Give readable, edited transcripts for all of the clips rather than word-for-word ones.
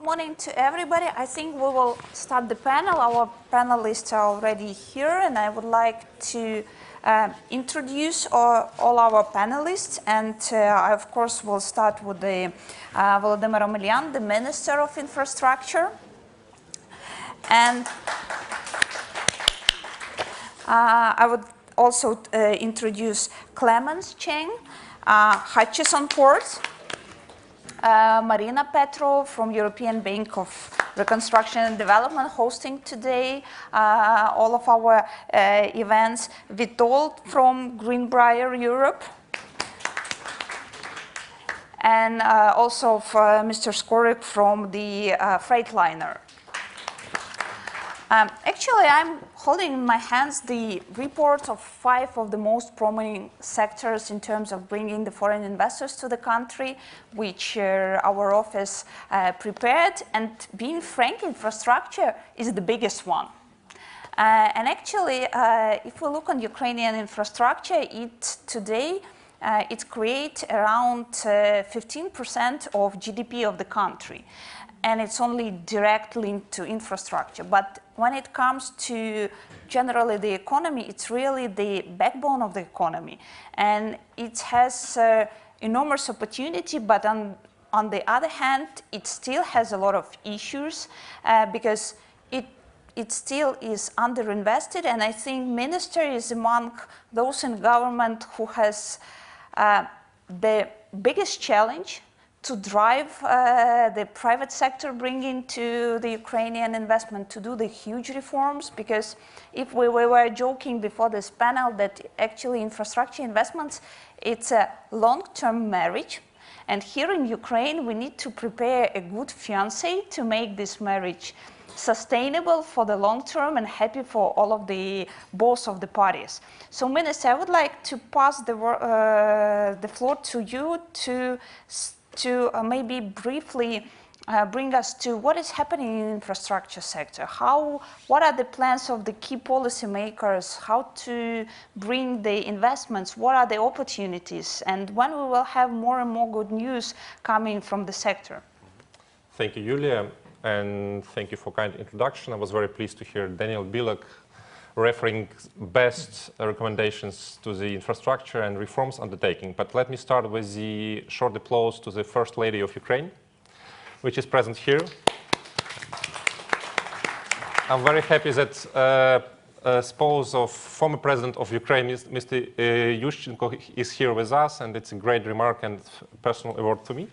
Morning to everybody. I think we will start the panel. Our panelists are already here, and I would like to introduce all our panelists. And I, of course, will start with the Volodymyr Omelyan, the Minister of Infrastructure. And I would also introduce Clemence, Cheng, Hutchinson Port, Marina, Petrov from European Bank of Reconstruction and Development hosting today all of our events. Witold from Greenbrier, Europe. And also Mr. Skorik from the Freightliner. Actually, I'm holding in my hands the report of 5 of the most prominent sectors in terms of bringing the foreign investors to the country, which our office prepared. And being frank, infrastructure is the biggest one. And actually, if we look on Ukrainian infrastructure, today it creates around 15% of GDP of the country. And it's only direct linked to infrastructure. But when it comes to generally the economy, it's really the backbone of the economy. And it has enormous opportunity, but on the other hand, it still has a lot of issues because it still is underinvested. And I think minister is among those in government who has the biggest challenge to drive the private sector, bringing to the Ukrainian investment to do the huge reforms. Because if we were joking before this panel that actually infrastructure investments, it's a long-term marriage. And here in Ukraine, we need to prepare a good fiancé to make this marriage sustainable for the long term and happy for all of both of the parties. So, Minister, I would like to pass the floor to you to maybe briefly bring us to what is happening in the infrastructure sector. What are the plans of the key policymakers? How to bring the investments? What are the opportunities? And when we will have more and more good news coming from the sector? Thank you, Julia, and thank you for kind introduction. I was very pleased to hear Daniel Bilek referring best recommendations to the infrastructure and reforms undertaking. But let me start with the short applause to the First Lady of Ukraine, which is present here. I'm very happy that spouse of former President of Ukraine, Mr. Yushchenko, is here with us, and it's a great remark and personal award to me.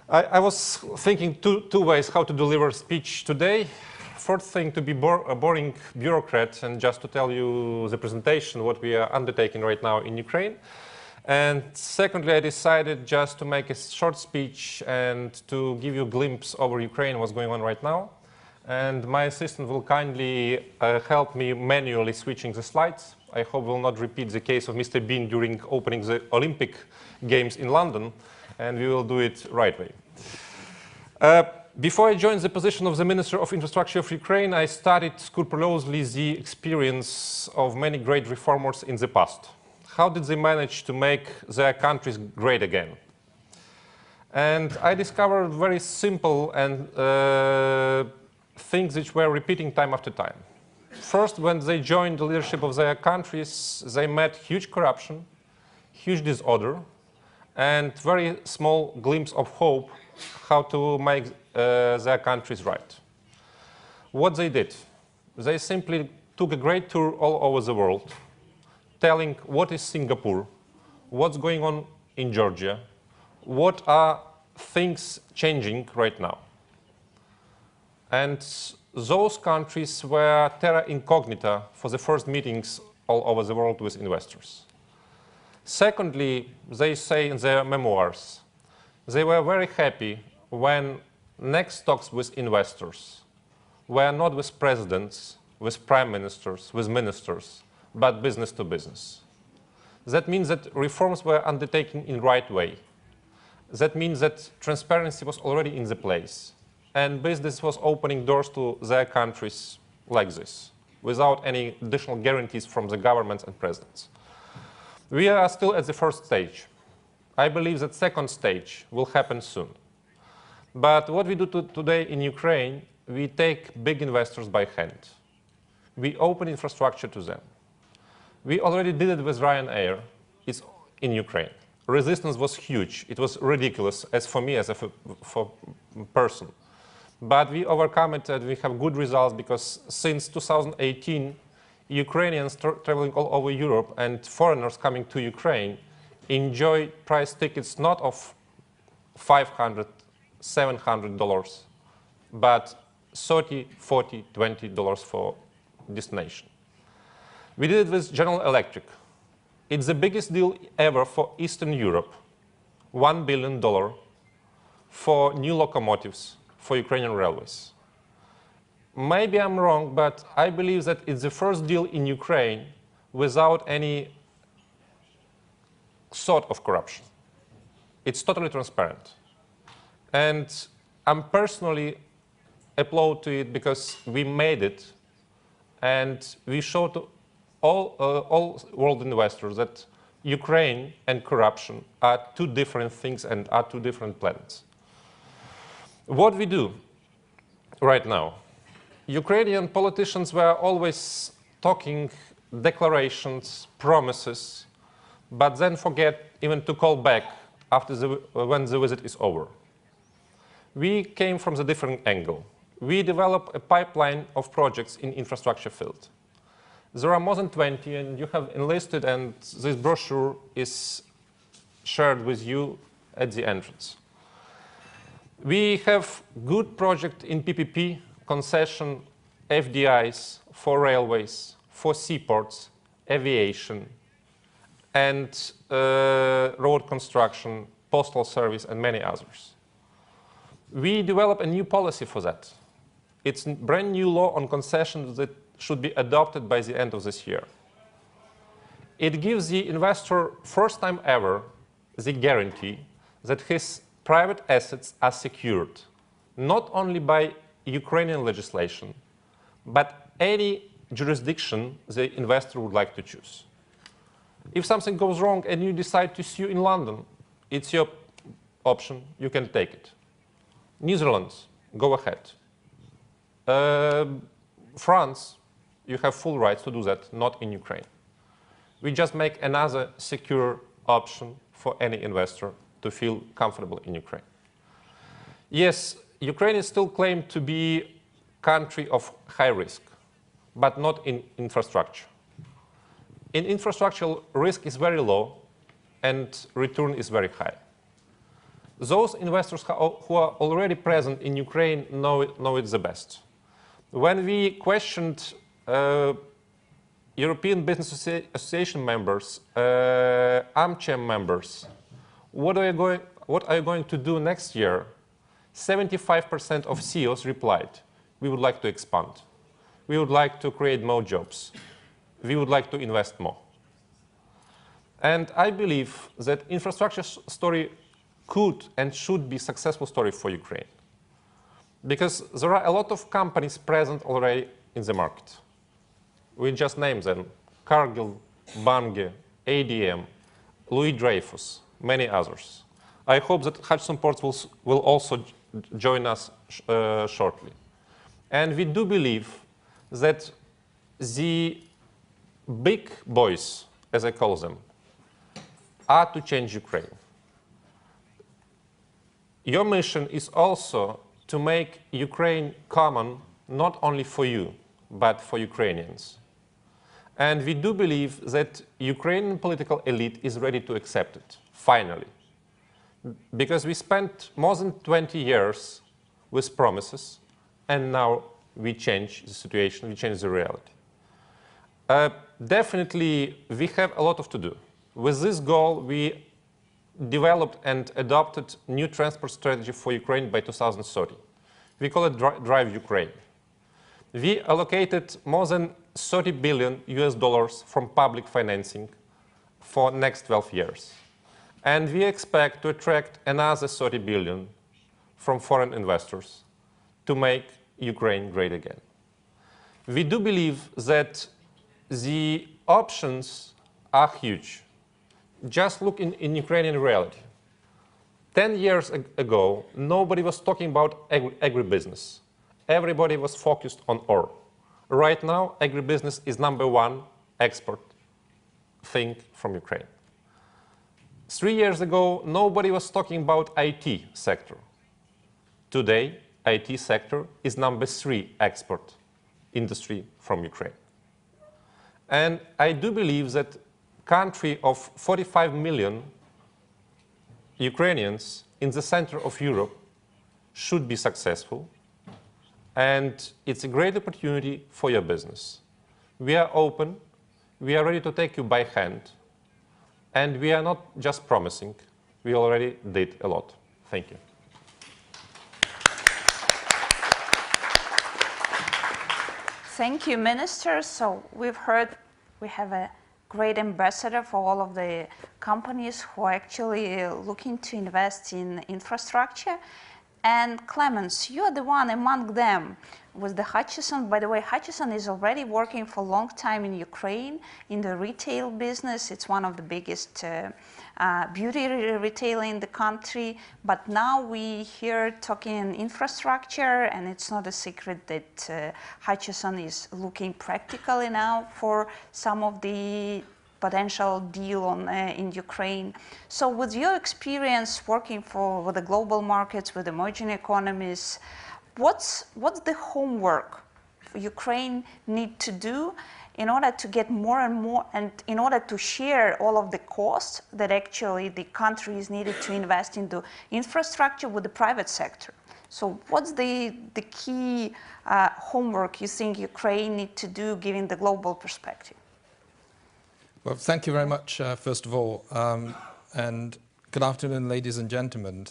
I was thinking two ways how to deliver speech today. First thing, to be a boring bureaucrat and just to tell you the presentation, what we are undertaking right now in Ukraine. And secondly, I decided just to make a short speech and to give you a glimpse over Ukraine, what's going on right now. And my assistant will kindly help me manually switching the slides. I hope we'll not repeat the case of Mr. Bean during opening the Olympic Games in London, and we will do it right way. Before I joined the position of the Minister of Infrastructure of Ukraine, I studied scrupulously the experience of many great reformers in the past. How did they manage to make their countries great again? And I discovered very simple and things which were repeating time after time. First, when they joined the leadership of their countries, they met huge corruption, huge disorder, and very small glimpse of hope how to make their countries right. What they did, they simply took a great tour all over the world, telling what is Singapore, what's going on in Georgia, what are things changing right now. And those countries were terra incognita for the first meetings all over the world with investors. Secondly, they say in their memoirs, they were very happy when next talks with investors were not with presidents, with prime ministers, with ministers, but business to business. That means that reforms were undertaken in the right way. That means that transparency was already in the place, and business was opening doors to their countries like this, without any additional guarantees from the governments and presidents. We are still at the first stage. I believe that second stage will happen soon. But what we do today in Ukraine, we take big investors by hand. We open infrastructure to them. We already did it with Ryanair. It's in Ukraine. Resistance was huge. It was ridiculous, as for me, as a person. But we overcome it and we have good results because since 2018, Ukrainians traveling all over Europe and foreigners coming to Ukraine enjoy price tickets not of $500, $700, but $30, $40, $20 for destination. We did it with General Electric. It's the biggest deal ever for Eastern Europe, $1 billion for new locomotives for Ukrainian railways. Maybe I'm wrong, but I believe that it's the first deal in Ukraine without any sort of corruption. It's totally transparent. And I'm personally applaud to it because we made it and we showed to all world investors that Ukraine and corruption are two different things and are two different planets. What we do right now, Ukrainian politicians were always talking declarations, promises, but then forget even to call back after when the visit is over. We came from a different angle. We developed a pipeline of projects in infrastructure field. There are more than 20, and you have enlisted, and this brochure is shared with you at the entrance. We have good project in PPP, concession, FDIs for railways, for seaports, aviation, and road construction, postal service, and many others. We develop a new policy for that. It's a brand new law on concessions that should be adopted by the end of this year. It gives the investor, first time ever, the guarantee that his private assets are secured, not only by Ukrainian legislation, but any jurisdiction the investor would like to choose. If something goes wrong and you decide to sue in London, it's your option, you can take it. Netherlands, go ahead. France, you have full rights to do that, not in Ukraine. We just make another secure option for any investor to feel comfortable in Ukraine. Yes, Ukraine is still claimed to be a country of high risk, but not in infrastructure. In infrastructure, risk is very low and return is very high. Those investors who are already present in Ukraine know it the best. When we questioned European Business Association members, AmCham members, what are you going to do next year? 75% of CEOs replied, we would like to expand. We would like to create more jobs. We would like to invest more. And I believe that infrastructure story could and should be a successful story for Ukraine. Because there are a lot of companies present already in the market. We just name them: Cargill, Bunge, ADM, Louis Dreyfus, many others. I hope that Hutchinson Ports will also join us shortly. And we do believe that the big boys, as I call them, are to change Ukraine. Your mission is also to make Ukraine common, not only for you, but for Ukrainians. And we do believe that Ukrainian political elite is ready to accept it, finally. Because we spent more than 20 years with promises, and now we change the situation, we change the reality. Definitely, we have a lot to do. With this goal, we developed and adopted new transport strategy for Ukraine by 2030. We call it Drive Ukraine. We allocated more than $30 billion from public financing for next 12 years. And we expect to attract another $30 billion from foreign investors to make Ukraine great again. We do believe that the options are huge. Just look in Ukrainian reality. 10 years ago, nobody was talking about agribusiness. Everybody was focused on ore. Right now, agribusiness is #1 export thing from Ukraine. 3 years ago, nobody was talking about IT sector. Today, IT sector is #3 export industry from Ukraine. And I do believe that country of 45 million Ukrainians in the center of Europe should be successful. And it's a great opportunity for your business. We are open. We are ready to take you by hand. And we are not just promising. We already did a lot. Thank you. Thank you, Minister. So we've heard we have a great ambassador for all of the companies who are actually looking to invest in infrastructure. And Clemence, you are the one among them with the Hutchinson. By the way, Hutchinson is already working for a long time in Ukraine in the retail business. It's one of the biggest beauty retailer in the country. But now we hear talking infrastructure, and it's not a secret that Hutchinson is looking practically now for some of the potential deal in Ukraine. So with your experience working with the global markets, with emerging economies, what's the homework Ukraine need to do in order to get more and more, and in order to share all of the costs that actually the country is needed to invest into infrastructure with the private sector? So what's the key homework you think Ukraine need to do given the global perspective? Well, thank you very much, first of all, and good afternoon, ladies and gentlemen.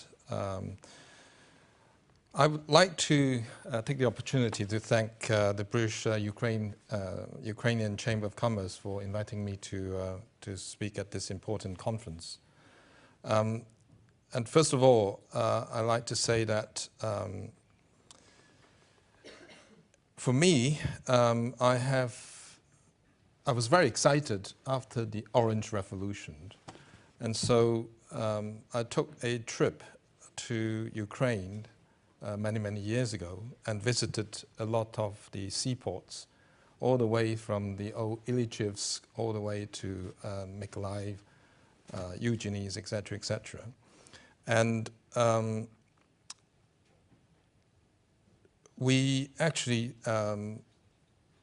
I would like to take the opportunity to thank the British Ukrainian Chamber of Commerce for inviting me to speak at this important conference. And first of all, I'd like to say that for me, I was very excited after the Orange Revolution, and so I took a trip to Ukraine many years ago and visited a lot of the seaports, all the way from the old Ilichivsk all the way to Mykolaiv, Eugenes, etc., etc. And we actually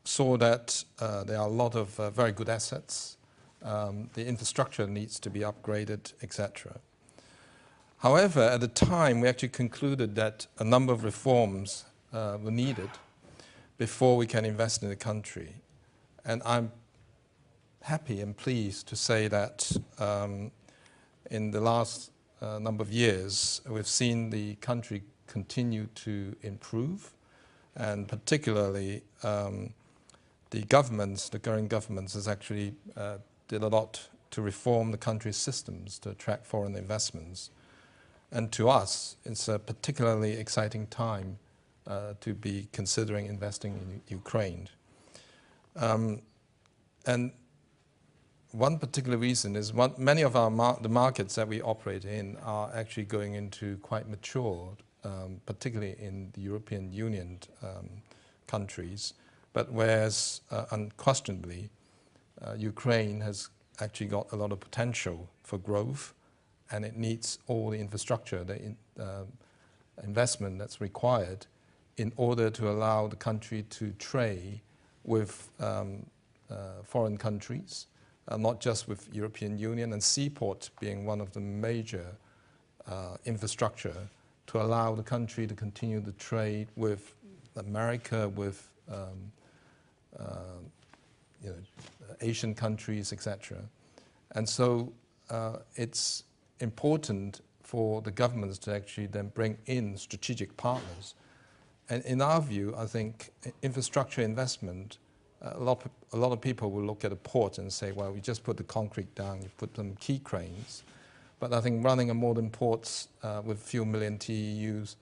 saw that there are a lot of very good assets. The infrastructure needs to be upgraded, etc. However, at the time, we actually concluded that a number of reforms were needed before we can invest in the country. And I'm happy and pleased to say that in the last number of years, we've seen the country continue to improve, and particularly the current governments has actually did a lot to reform the country's systems to attract foreign investments. And to us, it's a particularly exciting time to be considering investing in Ukraine. And one particular reason is many of the markets that we operate in are actually going into quite mature, particularly in the European Union countries. But whereas unquestionably, Ukraine has actually got a lot of potential for growth, and it needs all the infrastructure, the investment that's required in order to allow the country to trade with foreign countries, not just with European Union, and seaport being one of the major infrastructure to allow the country to continue the trade with America, with Asian countries, etc. And so it's important for the governments to actually then bring in strategic partners. And in our view, I think infrastructure investment, a lot of people will look at a port and say, well, we just put the concrete down, you put some key cranes. But I think running a modern port with a few million TEUs,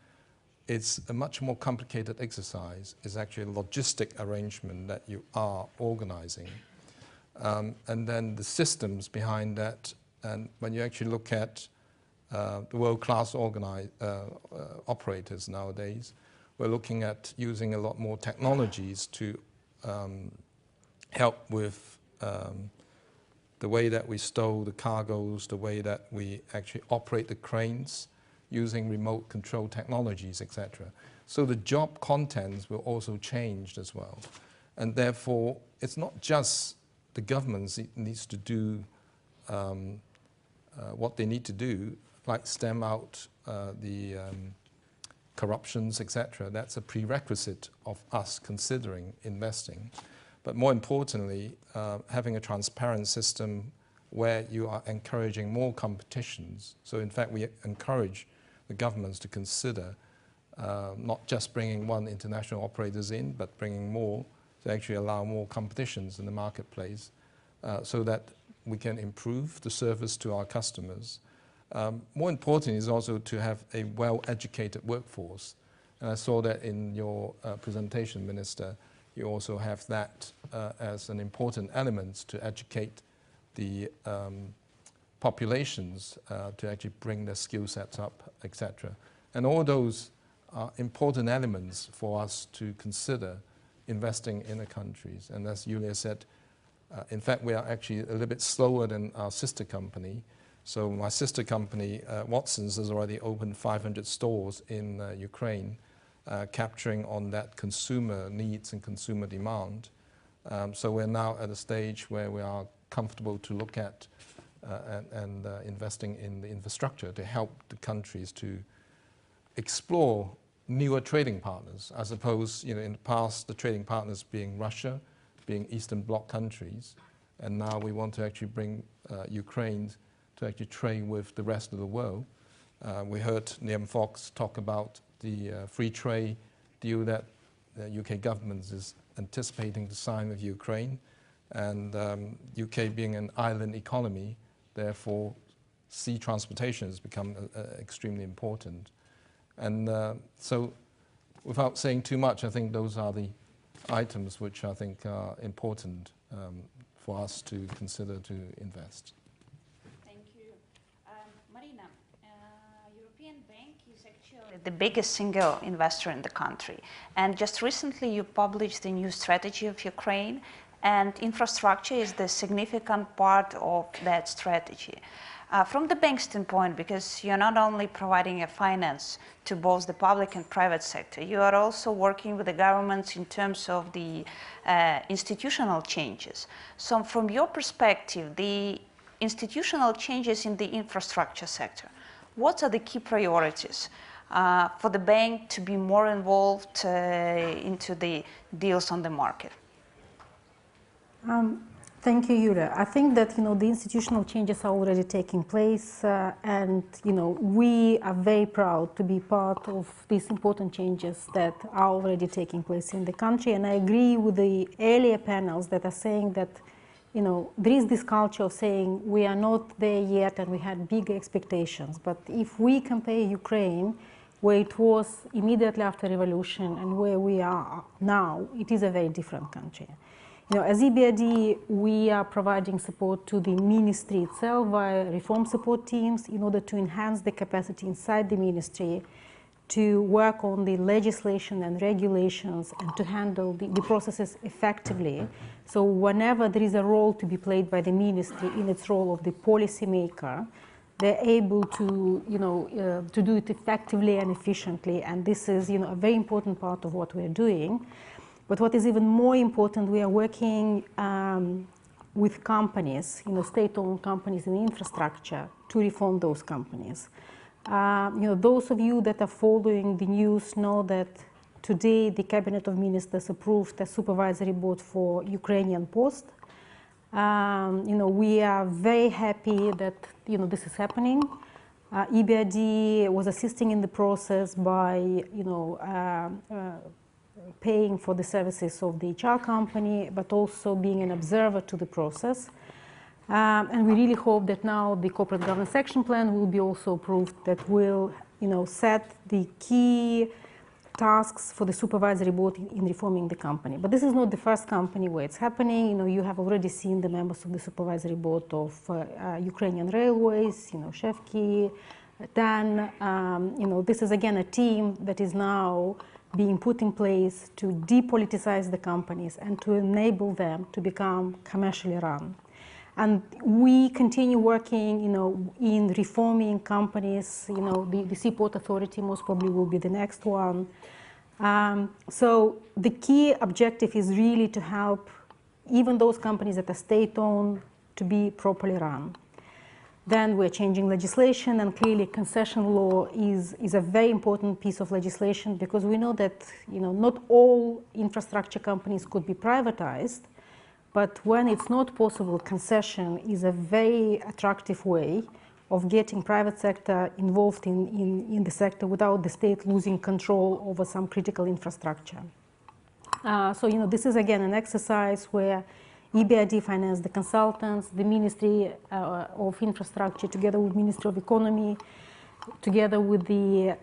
it's a much more complicated exercise. It's actually a logistic arrangement that you are organizing. And then the systems behind that, and when you actually look at the world-class operators nowadays. We're looking at using a lot more technologies to help with the way that we stow the cargoes, the way that we actually operate the cranes, using remote control technologies, etc. So the job contents will also change as well. And therefore, it's not just the governments that needs to do what they need to do, like stem out the corruptions, etc. That's a prerequisite of us considering investing. But more importantly, having a transparent system where you are encouraging more competitions. So in fact, we encourage the governments to consider not just bringing one international operators in, but bringing more to actually allow more competitions in the marketplace so that we can improve the service to our customers. More important is also to have a well-educated workforce. And I saw that in your presentation, Minister. You also have that as an important element to educate the populations to actually bring their skill sets up, etc. And all those are important elements for us to consider investing in the countries. And as Yulia said, in fact, we are actually a little bit slower than our sister company. So my sister company, Watson's, has already opened 500 stores in Ukraine, capturing on that consumer needs and consumer demand. So we're now at a stage where we are comfortable to look at and investing in the infrastructure to help the countries to explore newer trading partners, as opposed, in the past, the trading partners being Russia, being Eastern Bloc countries, and now we want to actually bring Ukraine to actually trade with the rest of the world. We heard Liam Fox talk about the free trade deal that the UK government is anticipating to sign with Ukraine, and UK being an island economy, therefore sea transportation has become extremely important. And so without saying too much, I think those are the items which I think are important for us to consider to invest. Thank you. Marina, European Bank is actually the biggest single investor in the country. And just recently you published the new strategy of Ukraine, and infrastructure is the significant part of that strategy. From the bank standpoint, because you're not only providing a finance to both the public and private sector, you are also working with the governments in terms of the institutional changes. So from your perspective, the institutional changes in the infrastructure sector, what are the key priorities for the bank to be more involved into the deals on the market? Thank you, Yulia. I think that the institutional changes are already taking place, and we are very proud to be part of these important changes that are already taking place in the country. And I agree with the earlier panels that are saying that there is this culture of saying we are not there yet and we had big expectations. But if we compare Ukraine, where it was immediately after revolution and where we are now, it is a very different country. As EBRD, we are providing support to the ministry itself via reform support teams in order to enhance the capacity inside the ministry to work on the legislation and regulations and to handle the processes effectively. So whenever there is a role to be played by the ministry in its role of the policymaker, they're able to, to do it effectively and efficiently. And this is, a very important part of what we're doing. But what is even more important, we are working with companies, state-owned companies in infrastructure to reform those companies. Those of you that are following the news know that today the Cabinet of Ministers approved a supervisory board for Ukrainian Post. We are very happy that this is happening. EBRD was assisting in the process by paying for the services of the HR company, but also being an observer to the process. And we really hope that now the corporate governance action plan will be also approved, that will set the key tasks for the supervisory board in reforming the company. But this is not the first company where it's happening. You have already seen the members of the supervisory board of Ukrainian Railways, Shevki, then this is again a team that is now being put in place to depoliticize the companies and to enable them to become commercially run. And we continue working, in reforming companies. The Seaport Authority most probably will be the next one. So the key objective is really to help even those companies that are state-owned to be properly run. Then we're changing legislation, and clearly concession law is a very important piece of legislation, because we know that not all infrastructure companies could be privatized, but when it's not possible, concession is a very attractive way of getting private sector involved in the sector without the state losing control over some critical infrastructure. So this is again an exercise where EBRD financed the consultants, the Ministry of Infrastructure, together with Ministry of Economy, together with the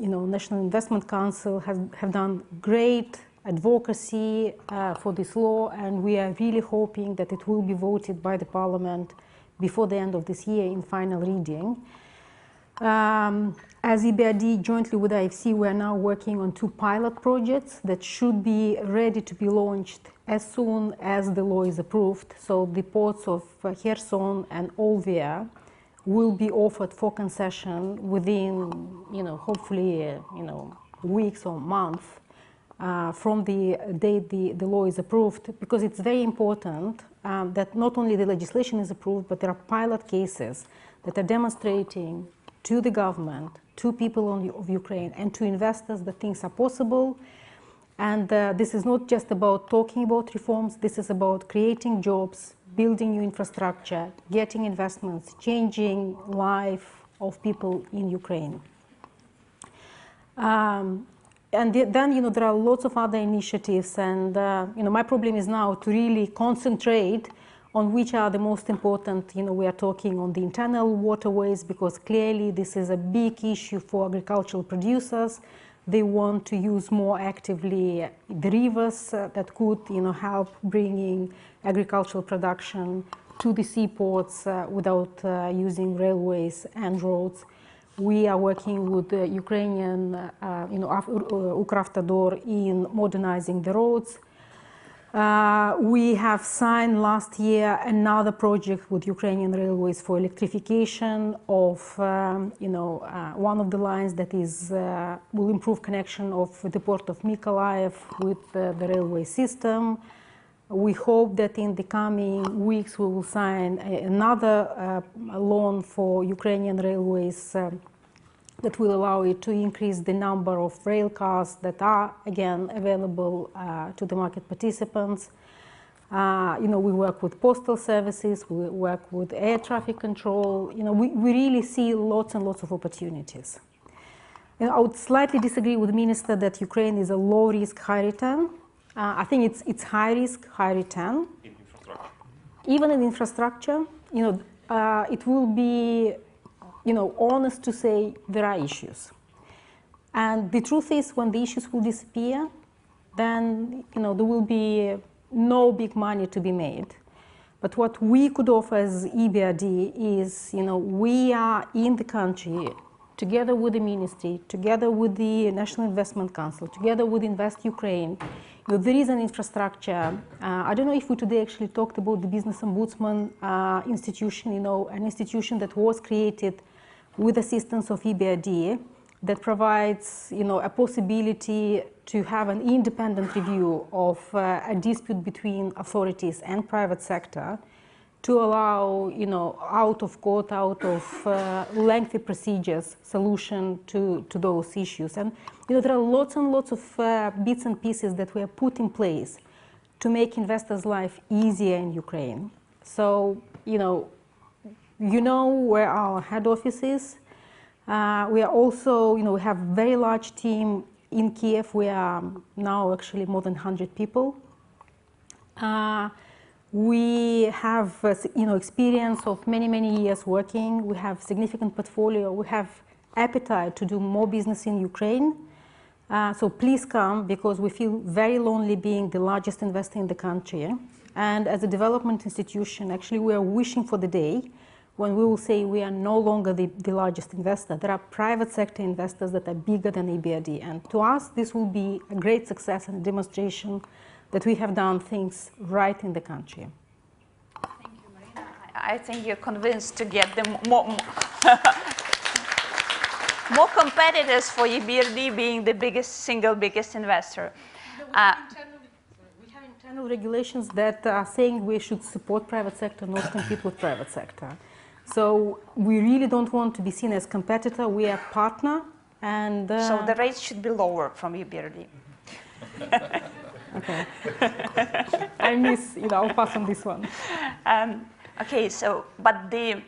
National Investment Council, have done great advocacy for this law, and we are really hoping that it will be voted by the Parliament before the end of this year in final reading. As EBRD, jointly with IFC, we are now working on 2 pilot projects that should be ready to be launched as soon as the law is approved. So the ports of Kherson and Olvia will be offered for concession within, hopefully, weeks or months from the date the law is approved, because it's very important that not only the legislation is approved, but there are pilot cases that are demonstrating to the government, to people of Ukraine, and to investors that things are possible. And this is not just about talking about reforms, this is about creating jobs, building new infrastructure, getting investments, changing life of people in Ukraine. And then, there are lots of other initiatives, and my problem is now to really concentrate on which are the most important. We are talking on the internal waterways, because clearly this is a big issue for agricultural producers. They want to use more actively the rivers that could, help bringing agricultural production to the seaports without using railways and roads. We are working with the Ukrainian, Ukravtodor in modernizing the roads. We have signed last year another project with Ukrainian Railways for electrification of, one of the lines that will improve connection of the port of Mykolaiv with the railway system. We hope that in the coming weeks we will sign another loan for Ukrainian Railways that will allow it to increase the number of rail cars that are, again, available to the market participants. We work with postal services, we work with air traffic control. We really see lots and lots of opportunities. I would slightly disagree with the Minister that Ukraine is a low-risk, high-return. I think it's high-risk, high-return. In infrastructure. Even in infrastructure, it will be honest to say there are issues. And the truth is, when the issues will disappear, then, there will be no big money to be made. But what we could offer as EBRD is, we are in the country, together with the ministry, together with the National Investment Council, together with Invest Ukraine. There is an infrastructure. I don't know if we today actually talked about the Business Ombudsman institution, an institution that was created with assistance of EBRD that provides, a possibility to have an independent review of a dispute between authorities and private sector to allow, out of court, out of lengthy procedures, solution to those issues. And, there are lots and lots of bits and pieces that were put in place to make investors' life easier in Ukraine. So, where our head office is. We are also, we have a very large team in Kiev. We are now actually more than 100 people. We have, experience of many, many years working. We have significant portfolio. We have appetite to do more business in Ukraine. So please come, because we feel very lonely being the largest investor in the country. And as a development institution, actually, we are wishing for the day when we will say we are no longer the largest investor. There are private sector investors that are bigger than EBRD. And to us, this will be a great success and a demonstration that we have done things right in the country. Thank you, Marina. I think you're convinced to get the more competitors for EBRD being the single biggest investor. We have internal regulations that are saying we should support private sector, not compete with private sector. So we really don't want to be seen as competitor. We are partner, and so the rates should be lower from EBRD. Okay. I'll pass on this one. Okay, so but the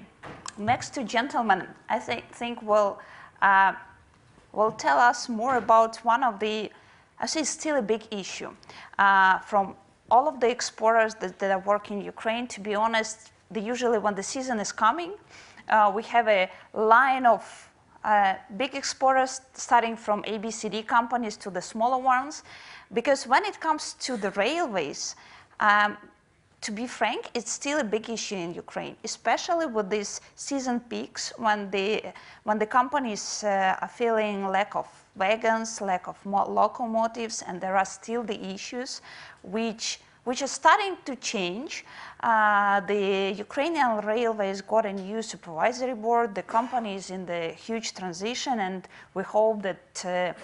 next two gentlemen, I think will tell us more about one of the, I say, still a big issue from all of the exporters that are working in Ukraine. To be honest, usually when the season is coming, we have a line of big exporters starting from ABCD companies to the smaller ones. Because when it comes to the railways, to be frank, it's still a big issue in Ukraine, especially with these season peaks when the companies are feeling lack of wagons, lack of locomotives, and there are still the issues which are starting to change. The Ukrainian railways got a new supervisory board. The company is in the huge transition, and we hope that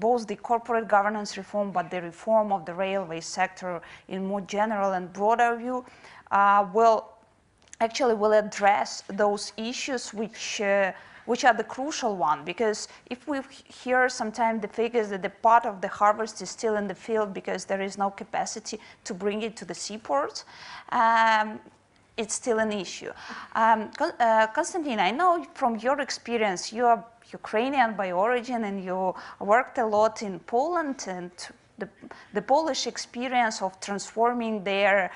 both the corporate governance reform, but the reform of the railway sector in more general and broader view will address those issues which are the crucial one, because if we hear sometimes the figures that the part of the harvest is still in the field because there is no capacity to bring it to the seaports, it's still an issue. Konstantin, I know from your experience, you are Ukrainian by origin and you worked a lot in Poland, and the Polish experience of transforming their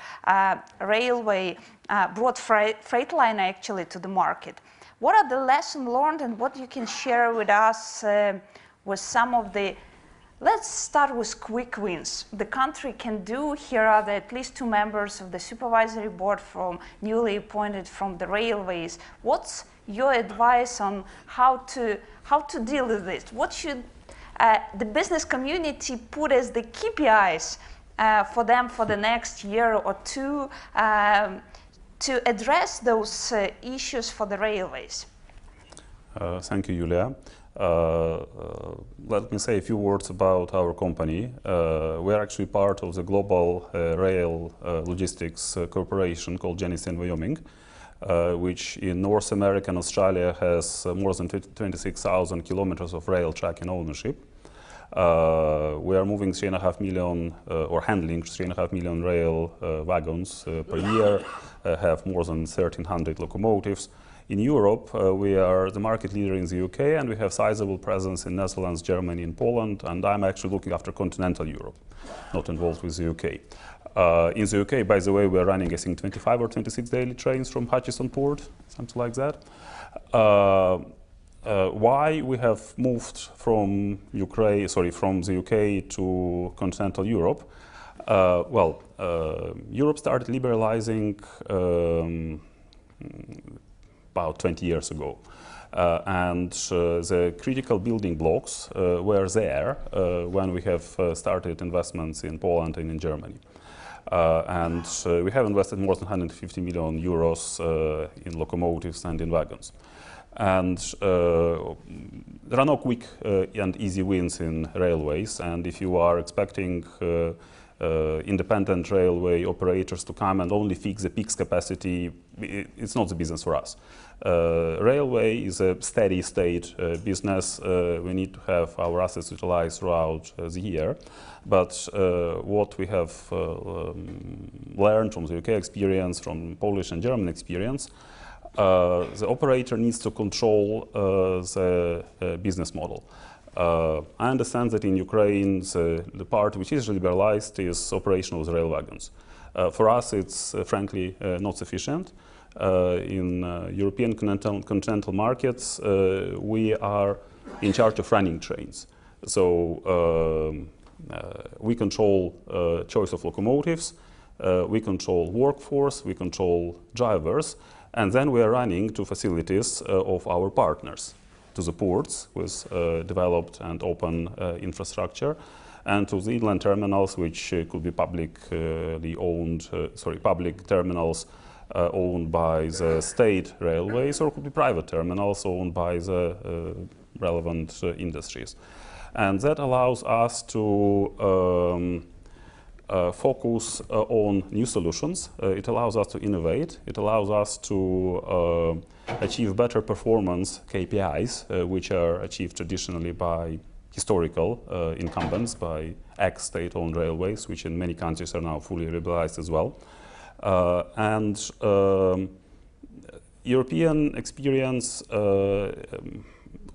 railway brought Freightliner actually to the market. What are the lessons learned and what you can share with us with some of the, let's start with quick wins the country can do. Here are at least 2 members of the supervisory board newly appointed from the railways. What's your advice on how to deal with this? What should the business community put as the KPIs for them for the next year or two to address those issues for the railways? Thank you, Yulia. Let me say a few words about our company. We are actually part of the global rail logistics corporation called Genesee & Wyoming, which in North America and Australia has more than 26,000 kilometers of rail track in ownership. We are moving 3.5 million, or handling 3.5 million rail wagons per year, have more than 1,300 locomotives. In Europe, we are the market leader in the UK, and we have sizable presence in Netherlands, Germany, and Poland, and I'm actually looking after continental Europe, not involved with the UK. In the UK, by the way, we are running, I think, 25 or 26 daily trains from Hutchinson port, something like that. Why we have moved from the UK to continental Europe? Europe started liberalizing about 20 years ago. And the critical building blocks were there when we have started investments in Poland and in Germany. We have invested more than 150 million euros in locomotives and in wagons. And there are no quick and easy wins in railways, and if you are expecting independent railway operators to come and only fix the peaks capacity, it's not the business for us. Railway is a steady state business. We need to have our assets utilized throughout the year. But what we have learned from the UK experience, from Polish and German experience, the operator needs to control the business model. I understand that in Ukraine, the part which is liberalized is operation of the rail wagons. For us, it's frankly not sufficient. In European continental markets, we are in charge of running trains. So we control choice of locomotives, we control workforce, we control drivers, And then we are running to facilities of our partners, to the ports with developed and open infrastructure, and to the inland terminals, which could be publicly owned, public terminals owned by the state railways, or could be private terminals owned by the relevant industries. And that allows us to focus on new solutions. It allows us to innovate. It allows us to achieve better performance KPIs, which are achieved traditionally by historical incumbents, by ex-state-owned railways, which in many countries are now fully liberalized as well. European experience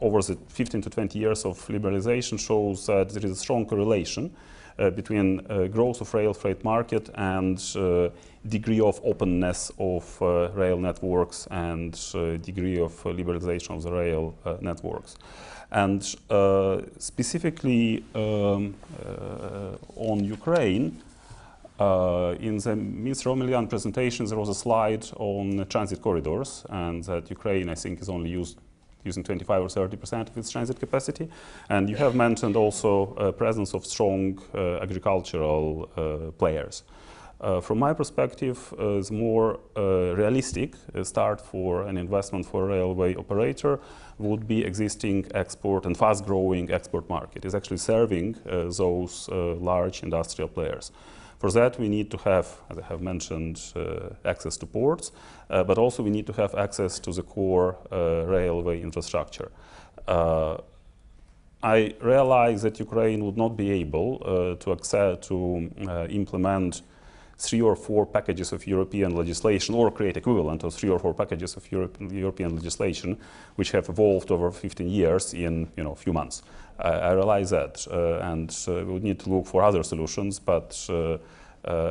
over the 15 to 20 years of liberalization shows that there is a strong correlation between growth of rail freight market and degree of openness of rail networks and degree of liberalization of the rail networks. And specifically on Ukraine, in the Mr. Omelyan presentation, there was a slide on transit corridors, and that Ukraine, I think, is only using 25 or 30% of its transit capacity. And you have mentioned also presence of strong agricultural players. From my perspective, the more realistic start for an investment for a railway operator would be existing export and fast-growing export market. It's actually serving those large industrial players. For that, we need to have, as I have mentioned, access to ports, but also we need to have access to the core railway infrastructure. I realize that Ukraine would not be able to implement 3 or 4 packages of European legislation or create equivalent of 3 or 4 packages of European legislation which have evolved over 15 years in a few months. I realize that, and we would need to look for other solutions, but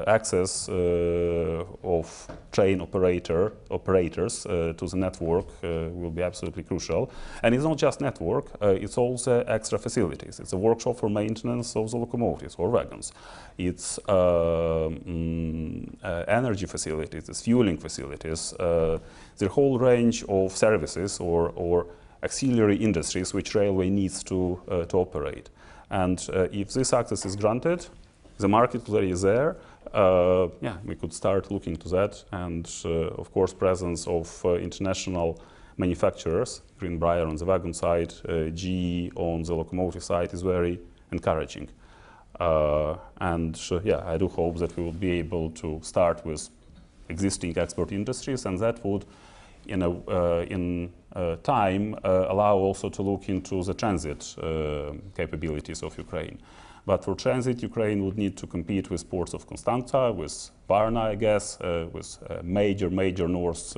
access of train operators to the network will be absolutely crucial. And it's not just network, it's also extra facilities. It's a workshop for maintenance of the locomotives or wagons. It's energy facilities, it's fueling facilities, the whole range of services or auxiliary industries which railway needs to operate. And if this access is granted, the market already is there. We could start looking to that. And of course, presence of international manufacturers, Greenbrier on the wagon side, GE on the locomotive side is very encouraging. I do hope that we will be able to start with existing export industries, and that would, in time, allow also to look into the transit capabilities of Ukraine. But for transit, Ukraine would need to compete with ports of Konstantin, with Varna, I guess, with major North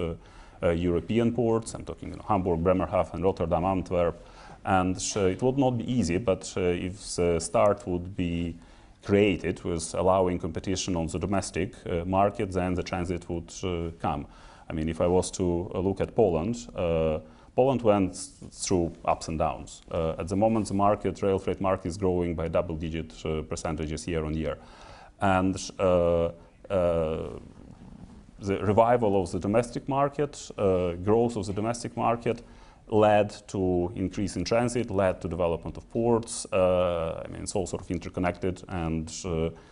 European ports. I'm talking Hamburg, Bremerhaven, Rotterdam, Antwerp. And it would not be easy, but if the start would be created with allowing competition on the domestic market, then the transit would come. I mean, if I was to look at Poland, Poland went through ups and downs. At the moment, the market, rail freight market, is growing by double-digit percentages year on year. And the revival of the domestic market, growth of the domestic market, led to increase in transit, led to development of ports. I mean, it's all sort of interconnected, and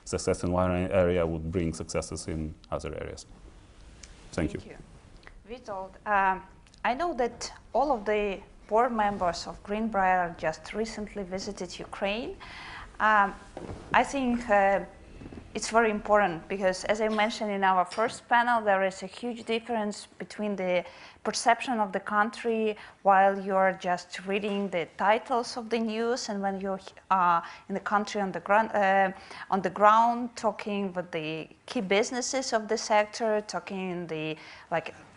success in one area would bring successes in other areas. Thank you. Witold, I know that all of the board members of Greenbrier just recently visited Ukraine. I think it's very important because, as I mentioned in our first panel, there is a huge difference between the perception of the country while you're just reading the titles of the news and when you're in the country on the ground talking with the key businesses of the sector, talking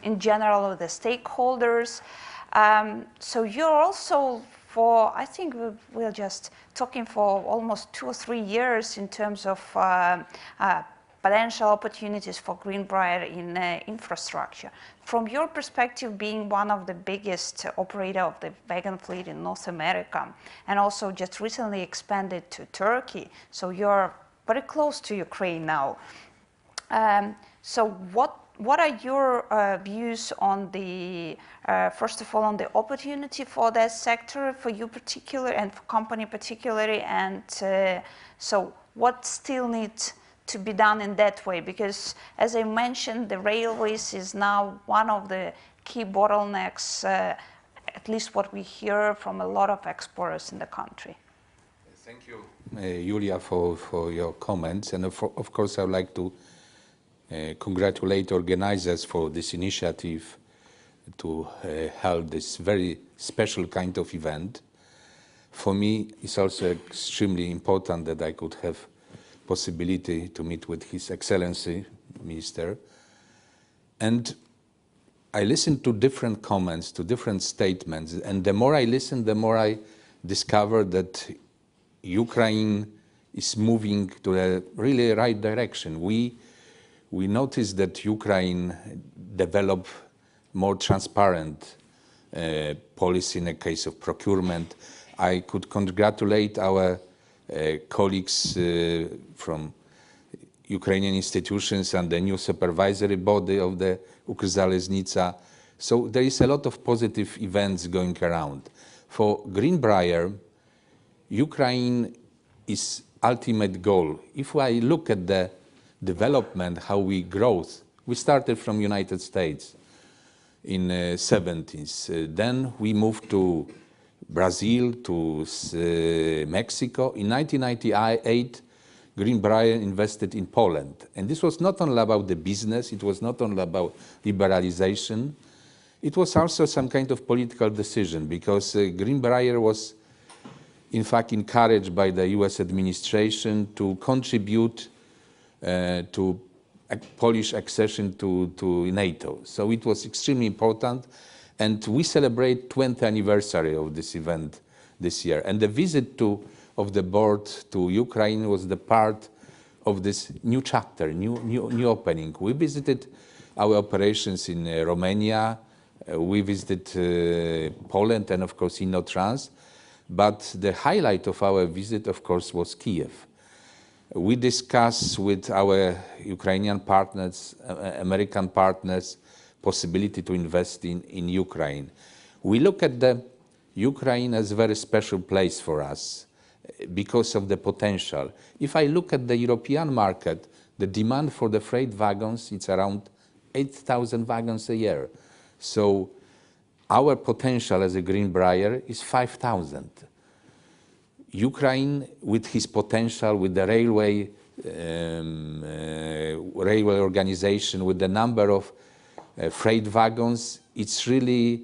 in general with the stakeholders. So you're also I think we're just talking for almost 2 or 3 years in terms of potential opportunities for Greenbrier in infrastructure. From your perspective, being one of the biggest operator of the wagon fleet in North America, and also just recently expanded to Turkey, so you're very close to Ukraine now. So what what are your views on the, first of all, on the opportunity for that sector, for you particular and for company particularly, and so what still needs to be done in that way? Because as I mentioned, the railways is now one of the key bottlenecks, at least what we hear from a lot of exporters in the country. Thank you, Julia, for your comments. And of course, I would like to congratulate organizers for this initiative to hold this very special kind of event. For me, it's also extremely important that I could have possibility to meet with His Excellency, Minister. And I listened to different comments, to different statements, and the more I listened, the more I discovered that Ukraine is moving to the really right direction. We noticed that Ukraine developed more transparent policy in the case of procurement. I could congratulate our colleagues from Ukrainian institutions and the new supervisory body of the Ukrzaliznytsia. So there is a lot of positive events going around. For Greenbrier, Ukraine is ultimate goal. If I look at the development, how we grow, we started from United States in 70s. Then we moved to Brazil, to Mexico. In 1998, Greenbrier invested in Poland. And this was not only about the business, it was not only about liberalization, it was also some kind of political decision, because Greenbrier was in fact encouraged by the US administration to contribute to Polish accession to NATO. So it was extremely important, and we celebrate 20th anniversary of this event this year. And the visit of the board to Ukraine was the part of this new chapter, new opening. We visited our operations in Romania, we visited Poland, and of course KEYNOTE. But the highlight of our visit, of course, was Kiev. We discussed with our Ukrainian partners, American partners, possibility to invest in Ukraine. We look at the Ukraine as a very special place for us because of the potential. If I look at the European market, the demand for the freight wagons, it's around 8,000 wagons a year. So our potential as a Greenbrier is 5,000. Ukraine, with his potential, with the railway organization, with the number of freight wagons, it's really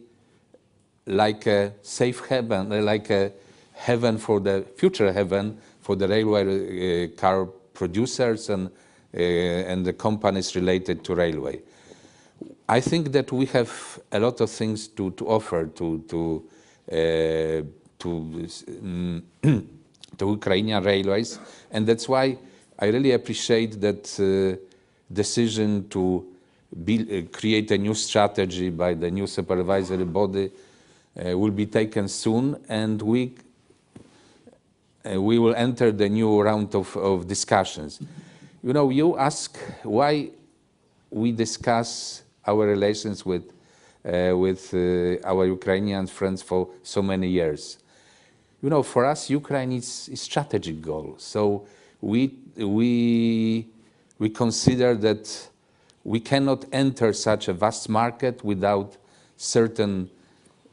like a safe haven, like a heaven for the future heaven for the railway car producers and the companies related to railway. I think that we have a lot of things to offer to Ukrainian railways, and that's why I really appreciate that decision to create a new strategy by the new supervisory body will be taken soon, and we will enter the new round of discussions. You know, you ask why we discuss our relations with our Ukrainian friends for so many years. You know, for us, Ukraine is a strategic goal. So we consider that we cannot enter such a vast market without certain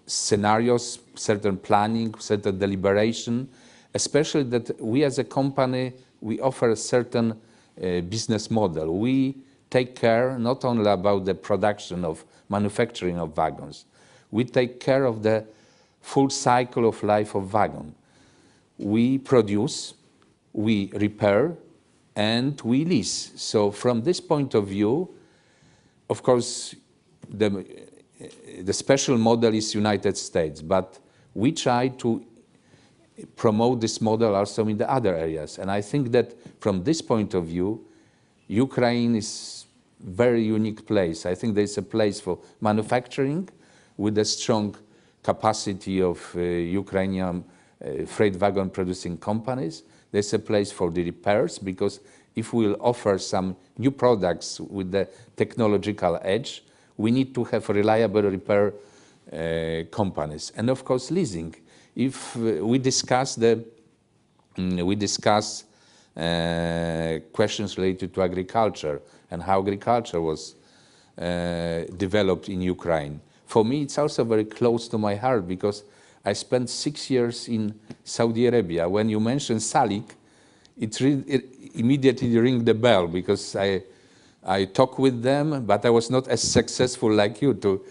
scenarios, certain planning, certain deliberation, especially that we as a company, we offer a certain business model. We take care not only about the production of manufacturing of wagons, we take care of the full cycle of life of wagon. We produce, we repair, and we lease. So from this point of view, of course, the special model is United States, but we try to promote this model also in the other areas. And I think that from this point of view, Ukraine is a very unique place. I think there's a place for manufacturing with a strong capacity of Ukrainian freight wagon producing companies. There's a place for the repairs because if we'll offer some new products with the technological edge, we need to have reliable repair companies, and of course leasing. If we discuss questions related to agriculture and how agriculture was developed in Ukraine, for me it's also very close to my heart because I spent 6 years in Saudi Arabia. When you mention Salik, it immediately rings the bell because I talk with them, but I was not as successful like you to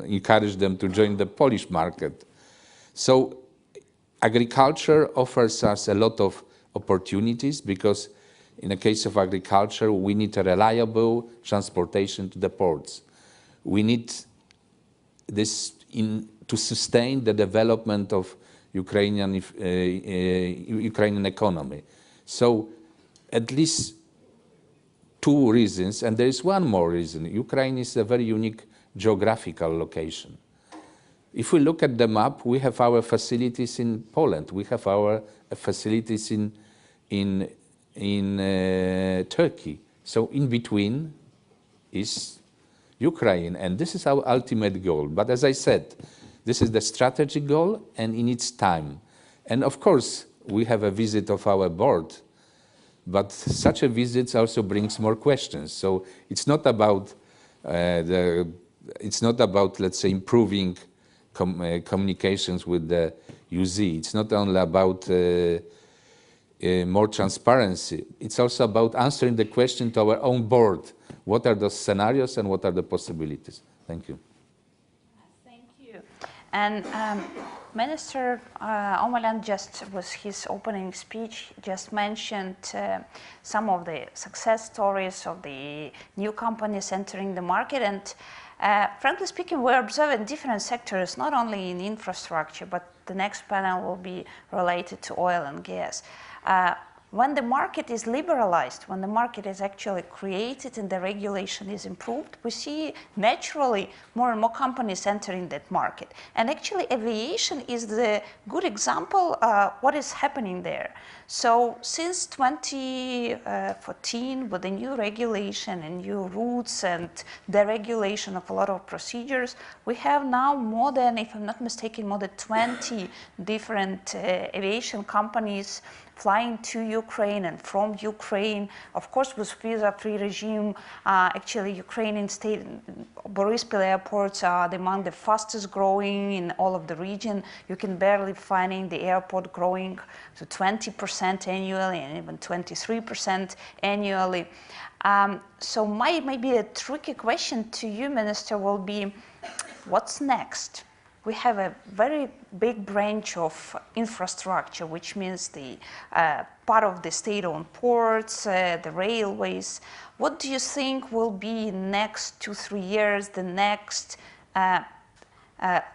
encourage them to join the Polish market. So agriculture offers us a lot of opportunities because in the case of agriculture, we need a reliable transportation to the ports. We need this to sustain the development of Ukrainian economy. So at least 2 reasons, and there is one more reason. Ukraine is a very unique geographical location. If we look at the map, we have our facilities in Poland, we have our facilities in Turkey. So in between is Ukraine, and this is our ultimate goal. But as I said, this is the strategic goal and in its time. And of course, we have a visit of our board, but such a visit also brings more questions. So it's not about let's say, improving communications with the UZ. It's not only about more transparency. It's also about answering the question to our own board. What are the scenarios and what are the possibilities? Thank you. Thank you. And Minister Omelyan just, with his opening speech, just mentioned some of the success stories of the new companies entering the market. And frankly speaking, we're observing different sectors, not only in infrastructure, but the next panel will be related to oil and gas. When the market is liberalized, when the market is actually created and the regulation is improved, we see naturally more and more companies entering that market. And actually aviation is the good example what is happening there. So since 2014, with the new regulation and new routes and the regulation of a lot of procedures, we have now more than, if I'm not mistaken, more than 20 different aviation companies flying to Ukraine and from Ukraine. Of course, with visa-free regime, actually Ukrainian state Borispil airports are among the fastest growing in all of the region. You can barely find the airport growing to 20% annually and even 23% annually. So maybe a tricky question to you, Minister, will be, what's next? We have a very big branch of infrastructure, which means the part of the state-owned ports, the railways. What do you think will be next 2-3 years, the next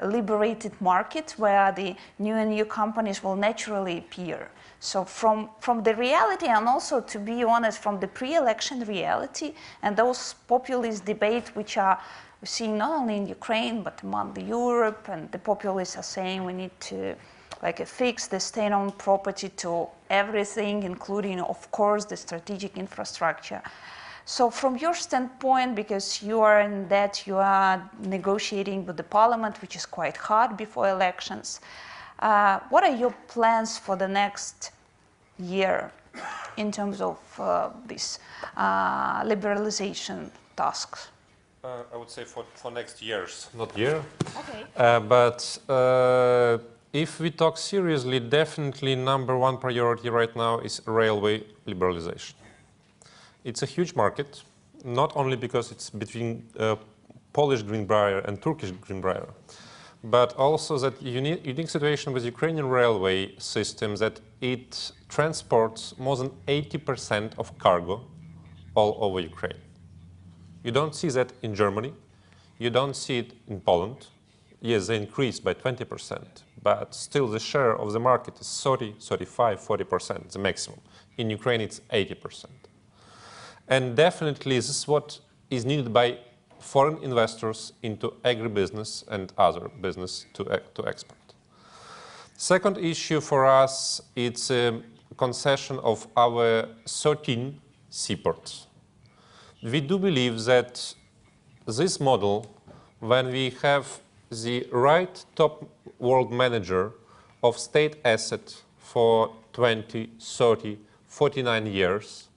liberated market where the new companies will naturally appear? So from the reality, and also, to be honest, from the pre-election reality and those populist debates which are seeing not only in Ukraine but among Europe, and the populists are saying we need to fix the state-owned property to everything, including, of course, the strategic infrastructure. So from your standpoint, because you are in that, you are negotiating with the parliament, which is quite hard before elections, what are your plans for the next year in terms of these liberalization tasks? I would say for next years, not year. Okay. But if we talk seriously, definitely #1 priority right now is railway liberalization. It's a huge market, not only because it's between Polish Greenbrier and Turkish Greenbrier, but also that unique situation with Ukrainian railway system that it transports more than 80% of cargo all over Ukraine. You don't see that in Germany. You don't see it in Poland. Yes, they increased by 20%, but still the share of the market is 30, 35, 40%, the maximum. In Ukraine, it's 80%. And definitely this is what is needed by foreign investors into agribusiness and other business to export. Second issue for us, it's concession of our 13 seaports. We do believe that this model, when we have the right top world manager of state asset for 20, 30, 49 years,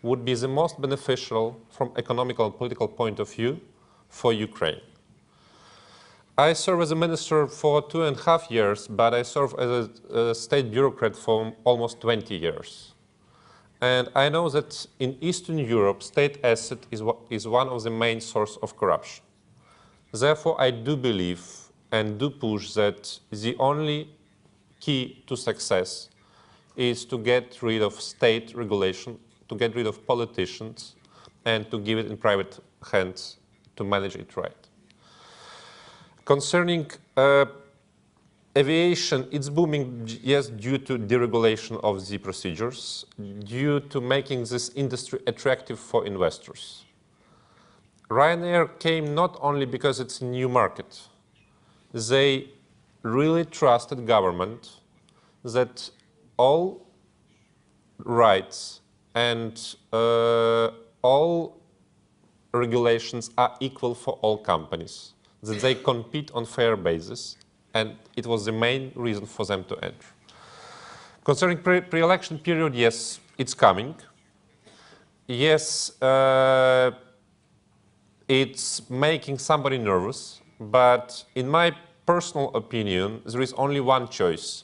would be the most beneficial from economical and political point of view for Ukraine. I serve as a minister for 2.5 years, but I serve as a state bureaucrat for almost 20 years. And I know that in Eastern Europe, state asset is one of the main sources of corruption. Therefore, I do believe and do push that the only key to success is to get rid of state regulation, to get rid of politicians, and to give it in private hands to manage it right. Concerning aviation, it's booming, yes, due to deregulation of the procedures, due to making this industry attractive for investors. Ryanair came not only because it's a new market. They really trusted government that all rights and all regulations are equal for all companies, that they compete on fair basis, and it was the main reason for them to enter. Concerning pre-election period, yes, it's coming. Yes, it's making somebody nervous, but in my personal opinion, there is only one choice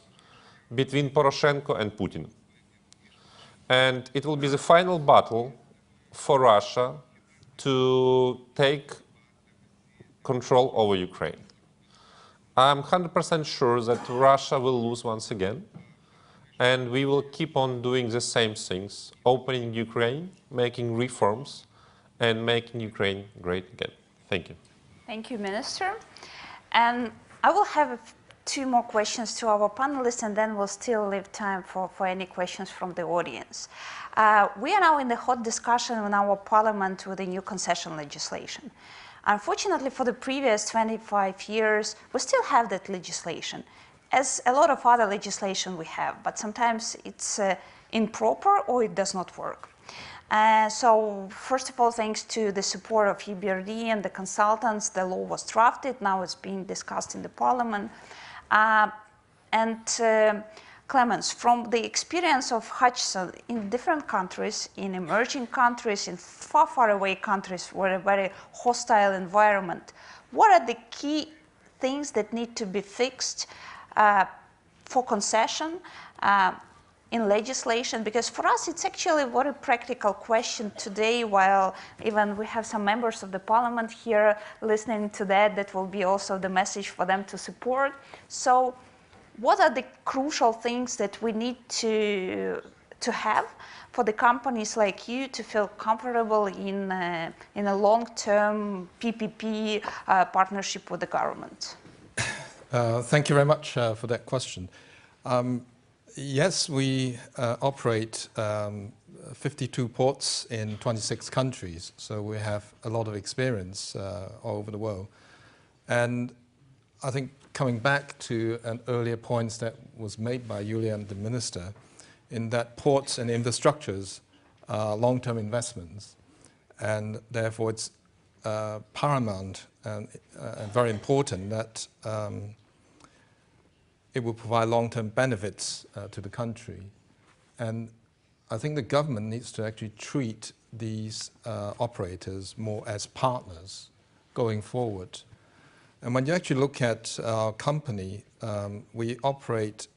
between Poroshenko and Putin. And it will be the final battle for Russia to take control over Ukraine. I'm 100% sure that Russia will lose once again, and we will keep on doing the same things, opening Ukraine, making reforms, and making Ukraine great again. Thank you. Thank you, Minister. And I will have two more questions to our panelists, and then we'll still leave time for any questions from the audience. We are now in the hot discussion in our parliament with the new concession legislation. Unfortunately, for the previous 25 years, we still have that legislation, as a lot of other legislation we have, but sometimes it's improper or it does not work. So first of all, thanks to the support of EBRD and the consultants, the law was drafted. Now it's being discussed in the parliament. Clemence, from the experience of Hutchinson in different countries, in emerging countries, in far, far away countries where a very hostile environment, what are the key things that need to be fixed for concession in legislation? Because for us, it's actually a very practical question today, while even we have some members of the parliament here listening to that will be also the message for them to support. So what are the crucial things that we need to have for the companies like you to feel comfortable in a long-term PPP partnership with the government? Thank you very much for that question. Yes, we operate 52 ports in 26 countries, so we have a lot of experience all over the world. And I think coming back to an earlier point that was made by Julian, the minister, in that ports and infrastructures are long-term investments, and therefore it's paramount and very important that it will provide long-term benefits to the country. And I think the government needs to actually treat these operators more as partners going forward. And when you actually look at our company, we operate,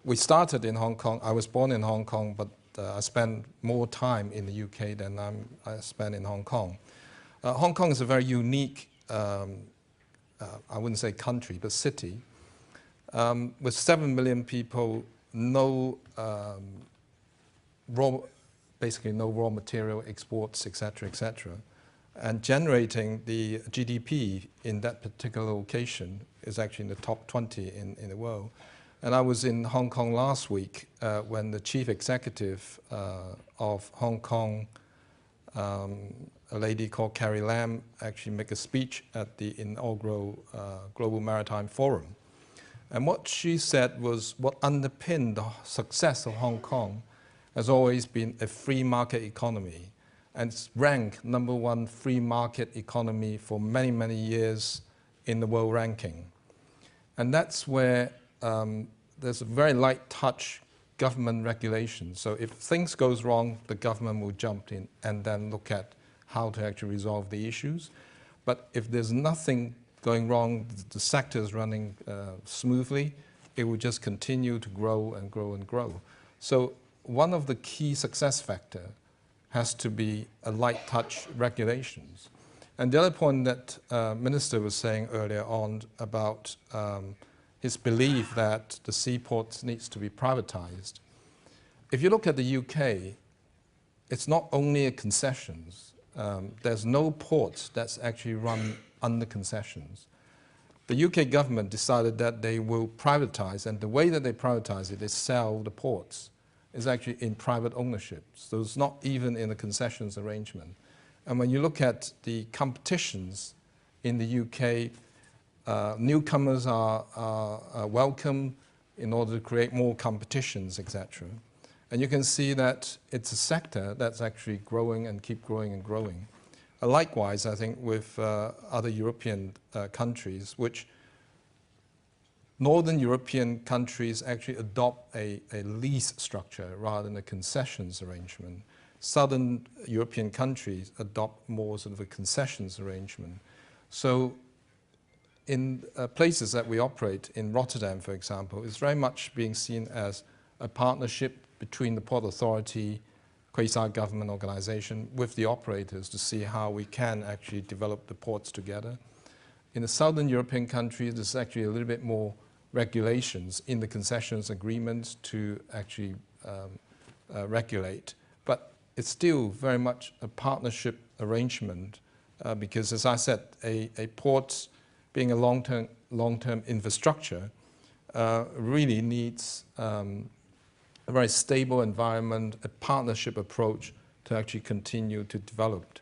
we started in Hong Kong. I was born in Hong Kong, but I spent more time in the UK than I spent in Hong Kong. Hong Kong is a very unique, I wouldn't say country, but city. With 7 million people, basically no raw material exports, etc., etc. And generating the GDP in that particular location is actually in the top 20 in the world. And I was in Hong Kong last week when the chief executive of Hong Kong, a lady called Carrie Lam, actually made a speech at the inaugural Global Maritime Forum. And what she said was what underpinned the success of Hong Kong has always been a free market economy. And it's ranked #1 free market economy for many, many years in the world ranking. And that's where there's a very light touch government regulation. So if things goes wrong, the government will jump in and then look at how to actually resolve the issues. But if there's nothing going wrong, the sector is running smoothly, it will just continue to grow and grow and grow. So one of the key success factors has to be a light touch regulations. And the other point that Minister was saying earlier on about his belief that the seaports needs to be privatized. If you look at the UK, it's not only a concessions. There's no port that's actually run under concessions. The UK government decided that they will privatize, and the way that they privatize it is sell the ports. Is actually in private ownership. So it's not even in a concessions arrangement. And when you look at the competitions in the UK, newcomers are welcome in order to create more competitions, etc. And you can see that it's a sector that's actually growing and keep growing and growing. Likewise, I think with other European countries, which Northern European countries actually adopt a lease structure rather than a concessions arrangement. Southern European countries adopt more sort of a concessions arrangement. So in places that we operate, in Rotterdam, for example, it's very much being seen as a partnership between the Port Authority, quasi-government organization, with the operators to see how we can actually develop the ports together. In the Southern European countries, there's actually a little bit more regulations in the concessions agreements to actually regulate. But it's still very much a partnership arrangement because, as I said, a port being a long-term infrastructure really needs a very stable environment, a partnership approach to actually continue to develop.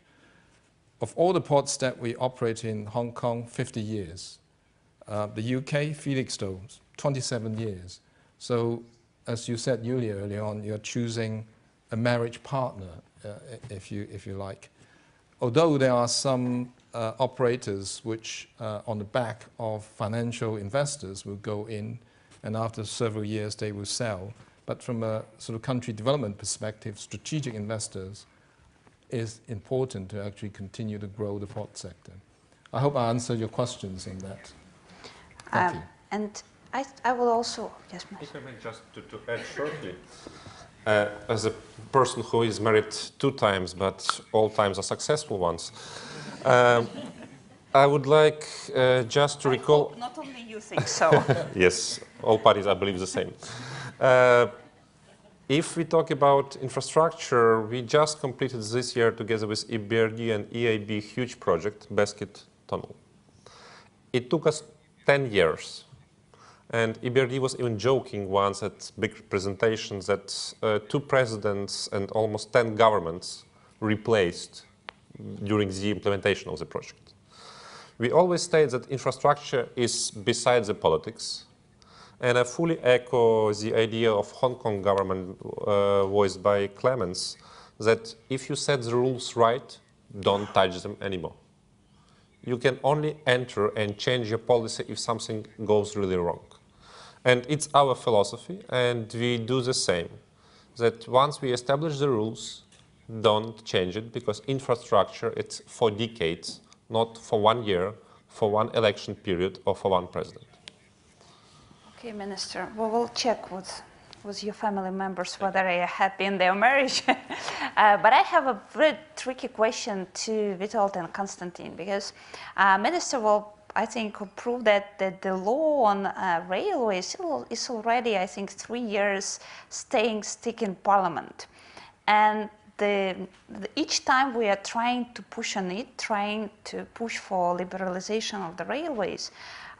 Of all the ports that we operate in Hong Kong, 50 years. The UK, Felixstowe, 27 years. So, as you said, Julia, earlier on, you're choosing a marriage partner, if you like. Although there are some operators which, on the back of financial investors, will go in, and after several years they will sell. But from a sort of country development perspective, strategic investors is important to actually continue to grow the port sector. I hope I answered your questions in that. Thank you. And I will also, yes, ma'am. If I may just to add shortly, as a person who is married 2 times, but all times are successful ones, I would like just to recall... Not only you think so. Yes, all parties, I believe, the same. If we talk about infrastructure, we just completed this year together with EBRD and EIB huge project, Basket Tunnel. It took us 10 years. And EBRD was even joking once at big presentations that 2 presidents and almost 10 governments replaced during the implementation of the project. We always state that infrastructure is besides the politics. And I fully echo the idea of Hong Kong government voiced by Clemence, that if you set the rules right, don't touch them anymore. You can only enter and change your policy if something goes really wrong. And it's our philosophy, and we do the same, that once we establish the rules, don't change it, because infrastructure, it's for decades, not for 1 year, for 1 election period, or for 1 president. Okay, Minister, we will check with your family members whether they are happy in their marriage. But I have a very tricky question to Witold and Konstantin, because Minister will, I think, prove that the law on railways is already, I think, 3 years stick in Parliament. And each time we are trying to push on it, trying to push for liberalization of the railways,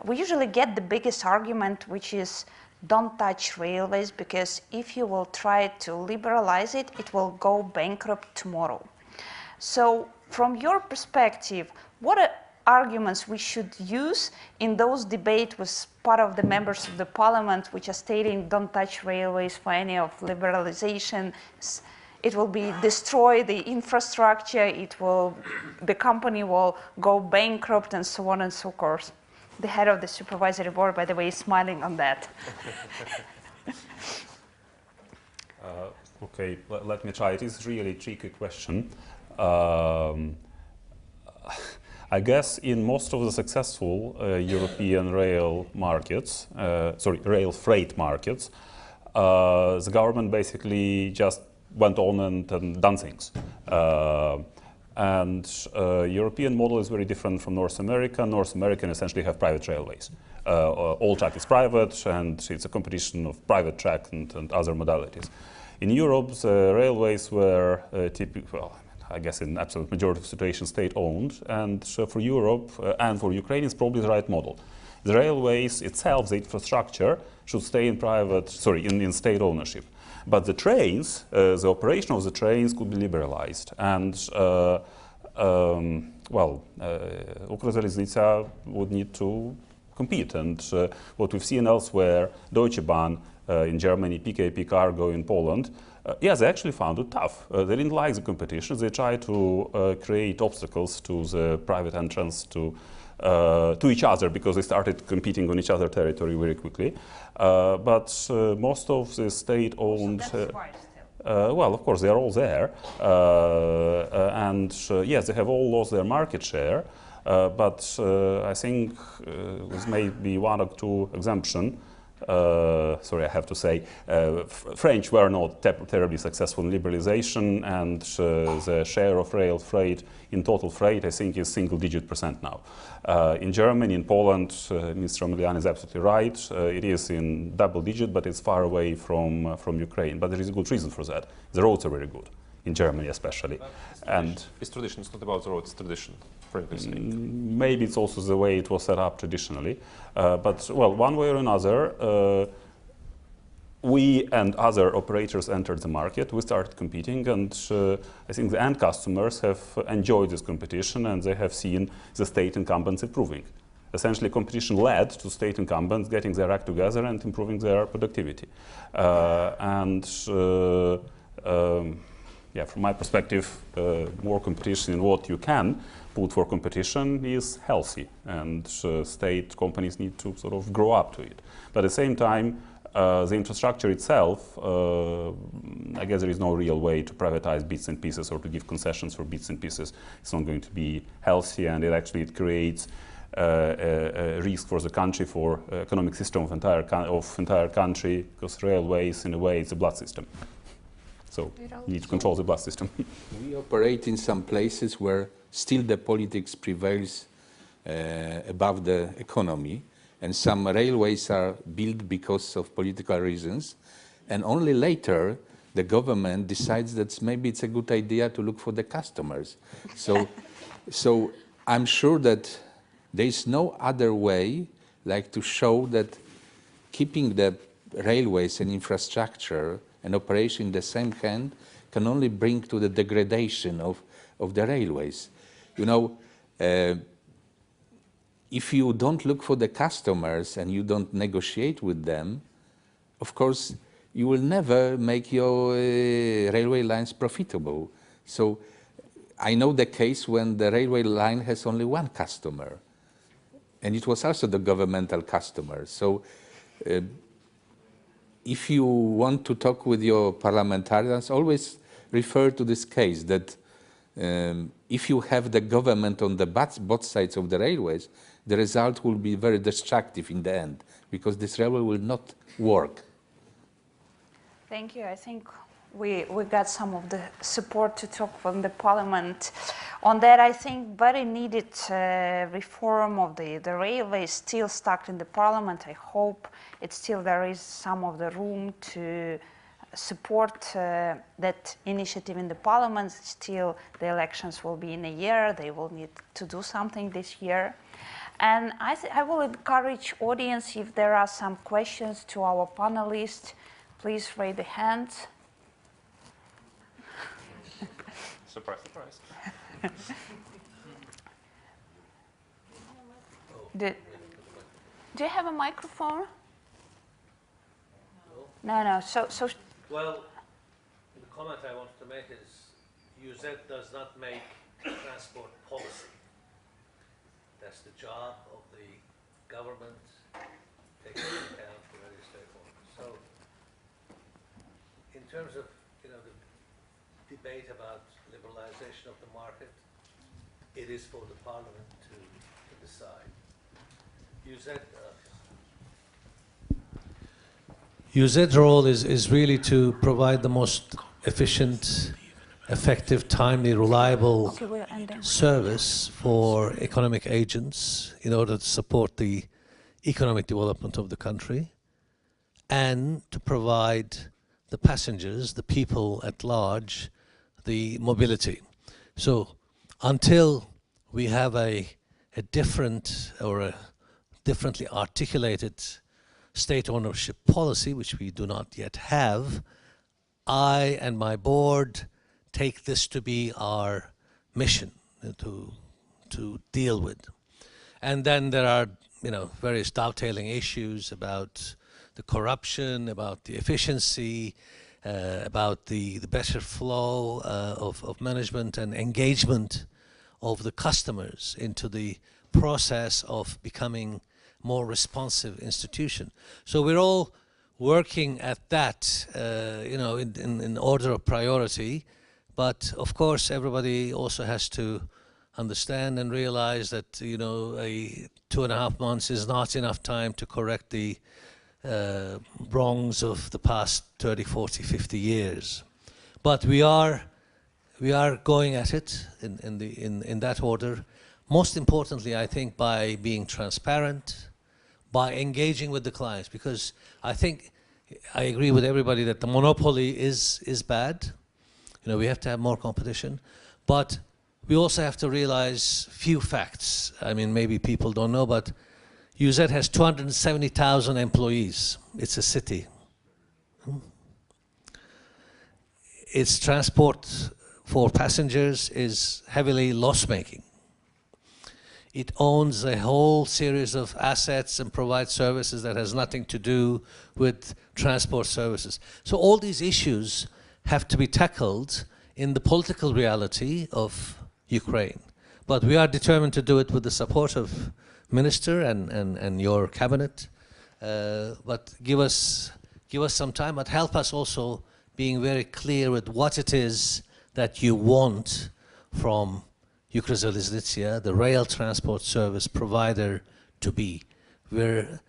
we usually get the biggest argument, which is don't touch railways, because if you will try to liberalize it, it will go bankrupt tomorrow. So from your perspective, what arguments we should use in those debates with part of the members of the parliament which are stating don't touch railways for any of liberalization. It will be destroy the infrastructure, the company will go bankrupt and so on and so forth. The head of the supervisory board, by the way, is smiling on that. Okay, let me try. It is really a tricky question. I guess in most of the successful European rail markets, rail freight markets, the government basically just went on and done things. European model is very different from North America. North American essentially have private railways. All track is private, and it's a competition of private track and other modalities. In Europe, the railways were typically, well, I guess in absolute majority of situations, state-owned, and for Europe and for Ukraine, it's probably the right model. The railways itself, the infrastructure, should stay in in state ownership. But the trains, the operation of the trains could be liberalized. And, Ukrzaliznytsia would need to compete. And what we've seen elsewhere, Deutsche Bahn in Germany, PKP Cargo in Poland, they actually found it tough. They didn't like the competition. They tried to create obstacles to the private entrance to each other because they started competing on each other's territory very quickly. But most of the state-owned, well, of course, they are all there. Yes, they have all lost their market share. But I think this may be one or two exemptions. Sorry, I have to say, French were not terribly successful in liberalization, and the share of rail freight in total freight, I think, is single-digit % now. In Germany, in Poland, Mr. Omelyan is absolutely right. It is in double-digit, but it's far away from Ukraine. But there is a good reason for that. The roads are very good, in Germany especially. It's tradition. It's not about the road. It's tradition. Maybe it's also the way it was set up traditionally. But, well, one way or another, we and other operators entered the market. We started competing, and I think the end customers have enjoyed this competition, and they have seen the state incumbents improving. Essentially, competition led to state incumbents getting their act together and improving their productivity. Yeah, from my perspective, more competition in what you can put for competition is healthy, and state companies need to sort of grow up to it. But at the same time, the infrastructure itself, I guess there is no real way to privatize bits and pieces or to give concessions for bits and pieces. It's not going to be healthy, and it creates a risk for the country, for economic system of entire country, because railways, in a way, it's a blood system. So you need to control the blood system. We operate in some places where still the politics prevails above the economy, and some railways are built because of political reasons, and only later the government decides that maybe it's a good idea to look for the customers. So I'm sure that there is no other way like to show that keeping the railways and infrastructure and operation in the same hand can only bring to the degradation of the railways. You know, if you don't look for the customers and you don't negotiate with them, of course, you will never make your railway lines profitable. So I know the case when the railway line has only one customer, and it was also the governmental customer. So if you want to talk with your parliamentarians, always refer to this case that if you have the government on the both sides of the railways, the result will be very destructive in the end, because this railway will not work. Thank you. I think we got some of the support to talk from the parliament. On that, I think very needed reform of the railway is still stuck in the parliament. I hope there is some of the room to support that initiative in the parliament. Still, the elections will be in a year. They will need to do something this year. And I will encourage audience, if there are some questions to our panelists, please raise the hand. Surprise, surprise. Do you have a microphone? No. So. Well, the comment I wanted to make is UZ does not make transport policy. That's the job of the government, taking into account the various stakeholders. So, in terms of the debate about liberalization of the market, it is for the parliament to decide. UZ's role is really to provide the most efficient, effective, timely, reliable service for economic agents in order to support the economic development of the country and to provide the passengers, the people at large, the mobility. So until we have a different or a differently articulated state ownership policy, which we do not yet have, I and my board take this to be our mission to deal with. And then there are various dovetailing issues about the corruption, about the efficiency, about the better flow of management and engagement of the customers into the process of becoming more responsive institution. So we're all working at that, in order of priority. But of course, everybody also has to understand and realize that, 2.5 months is not enough time to correct the wrongs of the past 30, 40, 50 years. But we are going at it in that order. Most importantly, I think, by being transparent, by engaging with the clients, because I think I agree with everybody that the monopoly is bad. We have to have more competition, but we also have to realize few facts. I mean, maybe people don't know, but UZ has 270,000 employees. It's a city. Its transport for passengers is heavily loss-making. It owns a whole series of assets and provides services that has nothing to do with transport services. So all these issues have to be tackled in the political reality of Ukraine. But we are determined to do it with the support of Minister and your cabinet. But give us some time, but help us also being very clear with what it is that you want from Ukrzaliznytsia, the rail transport service provider, to be. We're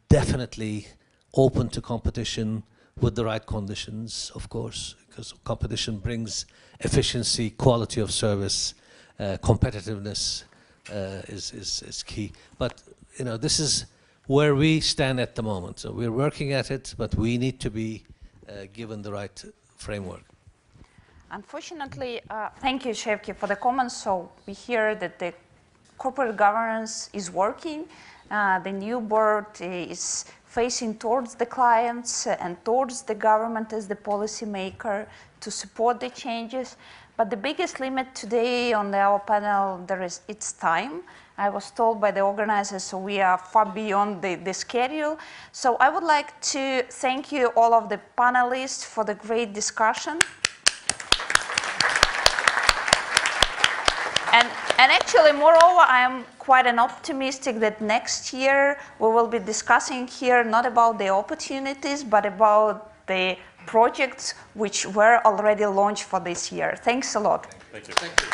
definitely open to competition with the right conditions, of course, because competition brings efficiency, quality of service, competitiveness is key. But this is where we stand at the moment. So we're working at it, but we need to be given the right framework. Unfortunately, thank you, Shevki, for the comments. So we hear that the corporate governance is working. The new board is facing towards the clients and towards the government as the policymaker to support the changes. But the biggest limit today on our panel, it's time. I was told by the organizers, so we are far beyond the schedule. So I would like to thank you, all of the panelists, for the great discussion. And actually, moreover, I am quite an optimistic that next year we will be discussing here not about the opportunities, but about the projects which were already launched for this year. Thanks a lot. Thank you. Thank you.